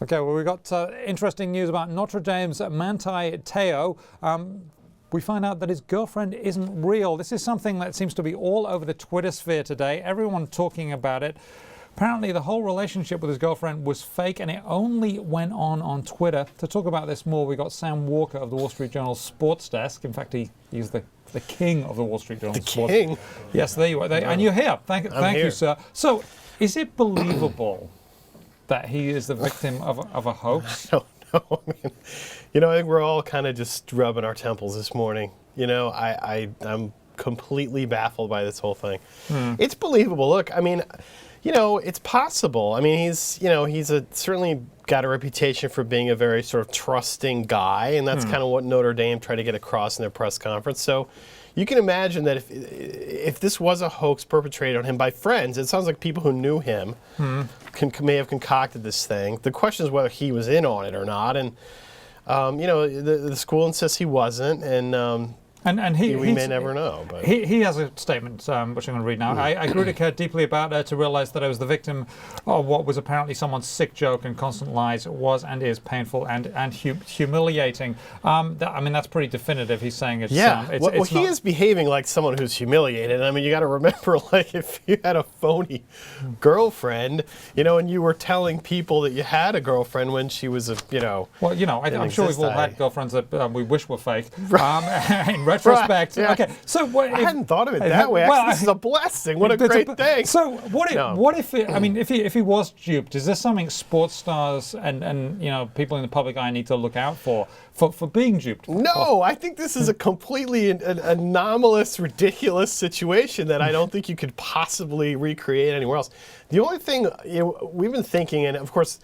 Okay, well, we've got interesting news about Notre Dame's Manti. We find out that his girlfriend isn't real. This is something that seems to be all over the Twitter sphere today. Everyone talking about it. Apparently, the whole relationship with his girlfriend was fake, and it only went on Twitter. To talk about this more, we got Sam Walker of the Wall Street Journal sports desk. In fact, he's the king of the Wall Street Journal sports. The king? Yes, there you are. And you're here. Thank you, sir. So, is it believable that he is the victim of a hoax? I don't know. I think we're all kind of just rubbing our temples this morning. I'm completely baffled by this whole thing. It's believable. Look, it's possible. He's certainly got a reputation for being a very sort of trusting guy, and that's kind of what Notre Dame tried to get across in their press conference. So you can imagine that if this was a hoax perpetrated on him by friends, it sounds like people who knew him may have concocted this thing. The question is whether he was in on it or not, and the school insists he wasn't, and we may never know. But he has a statement, which I'm going to read now. I grew to care deeply about her, to realize that I was the victim of what was apparently someone's sick joke and constant lies. It was and is painful and humiliating. That's pretty definitive. He's saying it's... he is behaving like someone who's humiliated. You got to remember, if you had a phony girlfriend, and you were telling people that you had a girlfriend when she was I'm sure we've all had girlfriends that we wish were fake. In retrospect. Right, yeah. Okay, so I hadn't thought of it that way. Actually, this is a blessing. What a great thing. So what if if he was duped? Is there something sports stars and people in the public eye need to look out for being duped? No, I think this is a completely anomalous, ridiculous situation that I don't think you could possibly recreate anywhere else. The only thing we've been thinking, and of course,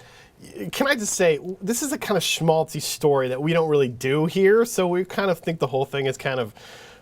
can I just say, this is a kind of schmaltzy story that we don't really do here, so we kind of think the whole thing is kind of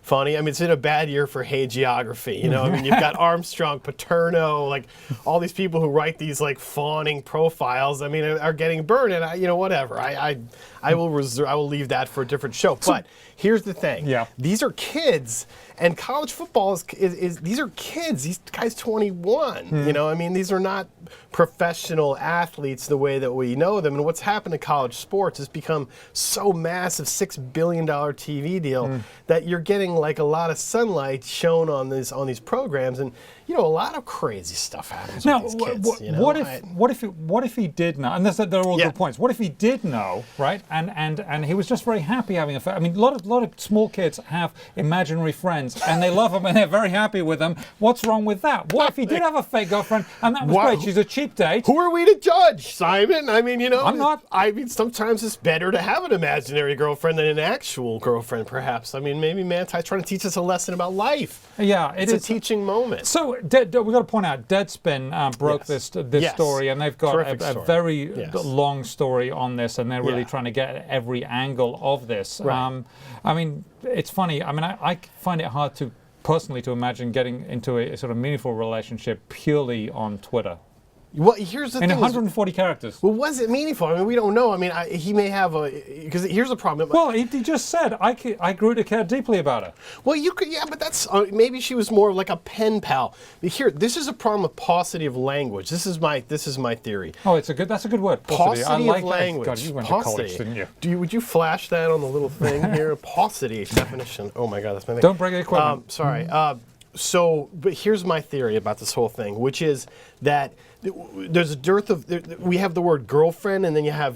funny. It's been a bad year for Hey Geography. You've got Armstrong, Paterno, all these people who write these fawning profiles. Are getting burned, and whatever. I will leave that for a different show. But here's the thing. Yeah. These are kids, and college football is these are kids. These guys 21. These are not professional athletes the way that we know them. And what's happened to college sports has become so massive, $6 billion TV deal that you're getting a lot of sunlight shown on these programs, and a lot of crazy stuff happens with these kids. What if he did know? And there are all good points. What if he did know, right? And he was just very happy having a friend. A lot of small kids have imaginary friends, and they love them, and they're very happy with them. What's wrong with that? What if he did have a fake girlfriend, and that was great? She's a cheap date. Who are we to judge, Simon? I'm not. Sometimes it's better to have an imaginary girlfriend than an actual girlfriend, perhaps. Maybe Manti's trying to teach us a lesson about life. Yeah, it's a teaching moment. So we've got to point out, Deadspin broke this story, and they've got a very long story on this, and they're really trying to get every angle of this. Right. It's funny. I find it hard personally to imagine getting into a sort of meaningful relationship purely on Twitter. Well, here's the thing. 140 characters. Well, was it meaningful? We don't know. He may have because here's the problem. Well, he just said, I grew to care deeply about her. Well, you could, but that's, maybe she was more like a pen pal. Here, this is a problem with paucity of language. This is my theory. Oh, that's a good word. Paucity of language. God, you went to college, didn't you? Would you flash that on the little thing here? Paucity definition. Oh my God, that's my thing. Don't break the equipment. Sorry. But here's my theory about this whole thing, which is that there's a dearth of, we have the word girlfriend, and then you have,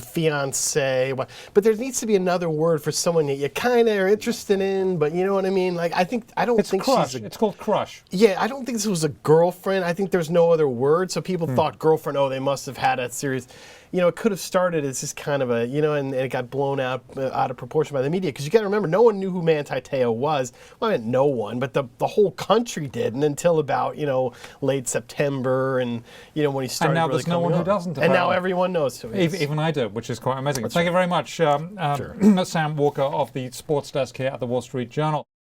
fiance, but there needs to be another word for someone that you kind of are interested in, but you know what I mean? It's called crush. Yeah, I don't think this was a girlfriend. I think there's no other word, so people thought girlfriend, they must have had a serious, it could have started as just kind of a, and it got blown out of proportion by the media, because you got to remember, no one knew who Manti was. Well, no one, but the whole country didn't until about, late September, and when he started. And now really there's no one who doesn't. And now everyone knows who he is. Even I do, which is quite amazing. That's Thank you very much, Sure. Sam Walker of the sports desk here at the Wall Street Journal.